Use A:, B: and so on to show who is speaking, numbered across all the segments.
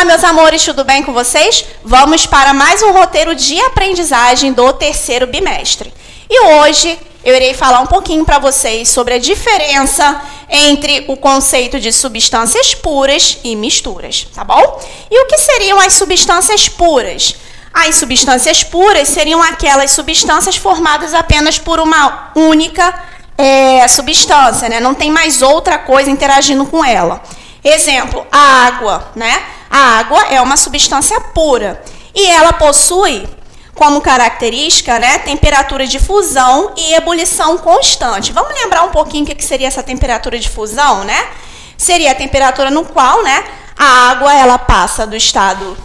A: meus amores, tudo bem com vocês? Vamos para mais um roteiro de aprendizagem do terceiro bimestre. E hoje eu irei falar um pouquinho para vocês sobre a diferença entre o conceito de substâncias puras e misturas, tá bom? E o que seriam as substâncias puras? As substâncias puras seriam aquelas substâncias formadas apenas por uma única substância, né? Não tem mais outra coisa interagindo com ela. Exemplo, a água, né? A água é uma substância pura e ela possui como característica, né, temperatura de fusão e ebulição constante. Vamos lembrar um pouquinho o que seria essa temperatura de fusão, né? Seria a temperatura no qual, né, a água ela passa do estado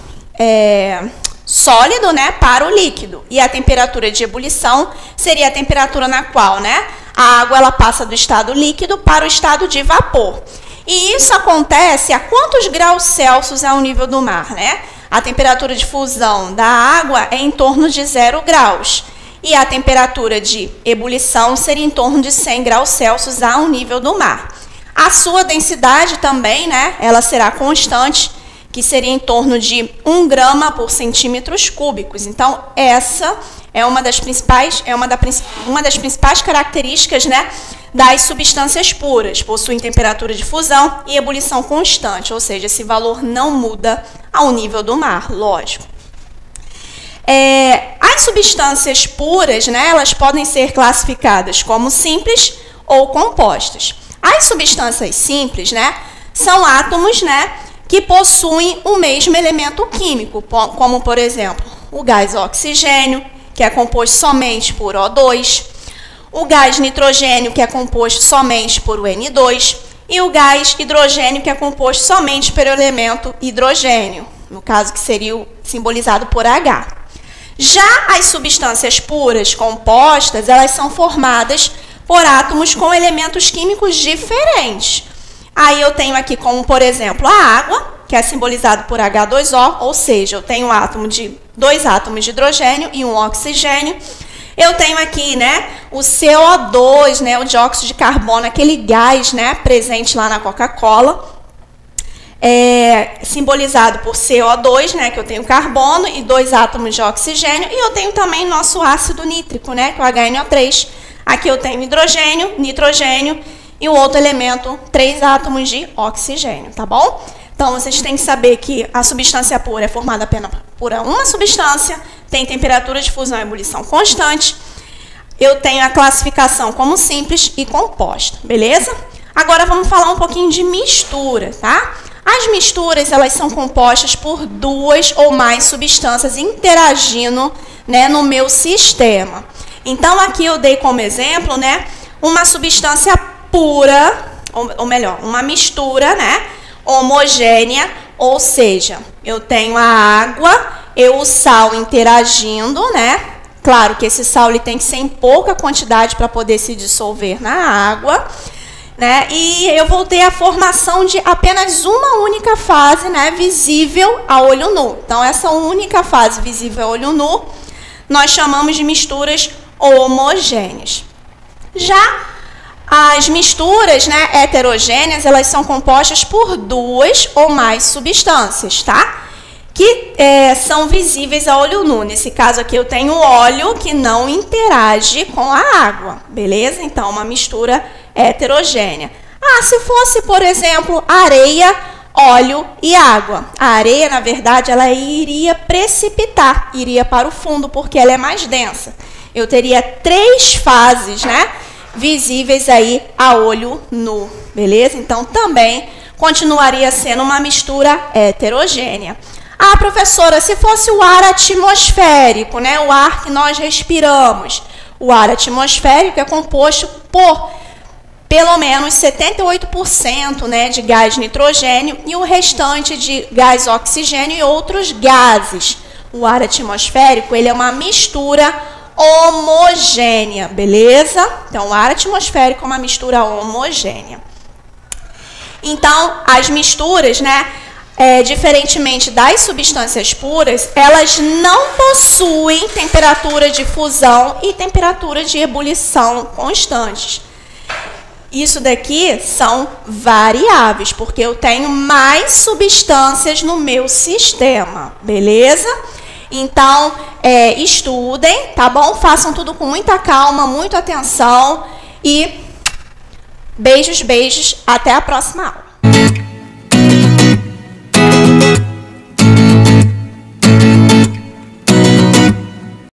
A: sólido, né, para o líquido. E a temperatura de ebulição seria a temperatura na qual, né, a água ela passa do estado líquido para o estado de vapor. E isso acontece a quantos graus Celsius é o nível do mar, né? A temperatura de fusão da água é em torno de 0 graus. E a temperatura de ebulição seria em torno de 100 graus Celsius ao nível do mar. A sua densidade também, né? Ela será constante, que seria em torno de 1 grama por centímetros cúbicos. Então, essa é uma das principais características, né, das substâncias puras. Possuem temperatura de fusão e ebulição constante, ou seja, esse valor não muda ao nível do mar, lógico. As substâncias puras, né, elas podem ser classificadas como simples ou compostas. As substâncias simples, né, são átomos, né, que possuem o mesmo elemento químico, como, por exemplo, o gás oxigênio, que é composto somente por O2, o gás nitrogênio, que é composto somente por o N2, e o gás hidrogênio, que é composto somente pelo elemento hidrogênio, no caso que seria simbolizado por H. Já as substâncias puras compostas, elas são formadas por átomos com elementos químicos diferentes. Aí eu tenho aqui como, por exemplo, a água, que é simbolizado por H2O, ou seja, eu tenho dois átomos de hidrogênio e um oxigênio. Eu tenho aqui, né, o CO2, né, o dióxido de carbono, aquele gás, né, presente lá na Coca-Cola, simbolizado por CO2, né, que eu tenho carbono e 2 átomos de oxigênio, e eu tenho também nosso ácido nítrico, né, que é o HNO3. Aqui eu tenho hidrogênio, nitrogênio e o outro elemento, 3 átomos de oxigênio, tá bom? Então, vocês têm que saber que a substância pura é formada apenas por uma substância, tem temperatura de fusão e ebulição constante. Eu tenho a classificação como simples e composta, beleza? Agora, vamos falar um pouquinho de mistura, tá? As misturas, elas são compostas por 2 ou mais substâncias interagindo, né, no meu sistema. Então, aqui eu dei como exemplo, né, uma substância pura, ou melhor, uma mistura, né, homogênea, ou seja, eu tenho a água e o sal interagindo, né? Claro que esse sal ele tem que ser em pouca quantidade para poder se dissolver na água, né? E eu vou ter a formação de apenas uma única fase, né, visível a olho nu. Então, essa única fase visível a olho nu, nós chamamos de misturas homogêneas. Já as misturas, né, heterogêneas, elas são compostas por 2 ou mais substâncias, tá? Que são visíveis a olho nu. Nesse caso aqui eu tenho óleo que não interage com a água, beleza? Então, uma mistura heterogênea. Se fosse, por exemplo, areia, óleo e água. A areia, na verdade, ela iria precipitar, iria para o fundo, porque ela é mais densa. Eu teria 3 fases, né, visíveis aí a olho nu, beleza? Então, também continuaria sendo uma mistura heterogênea. Professora, se fosse o ar atmosférico, né, o ar que nós respiramos, o ar atmosférico é composto por pelo menos 78%, né, de gás nitrogênio e o restante de gás oxigênio e outros gases. O ar atmosférico, ele é uma mistura homogênea, beleza? Então, o ar atmosférico é uma mistura homogênea. Então, as misturas, né, diferentemente das substâncias puras, elas não possuem temperatura de fusão e temperatura de ebulição constantes. Isso daqui são variáveis, porque eu tenho mais substâncias no meu sistema, beleza? Então, estudem, tá bom? Façam tudo com muita calma, muita atenção e beijos, beijos. Até a próxima aula.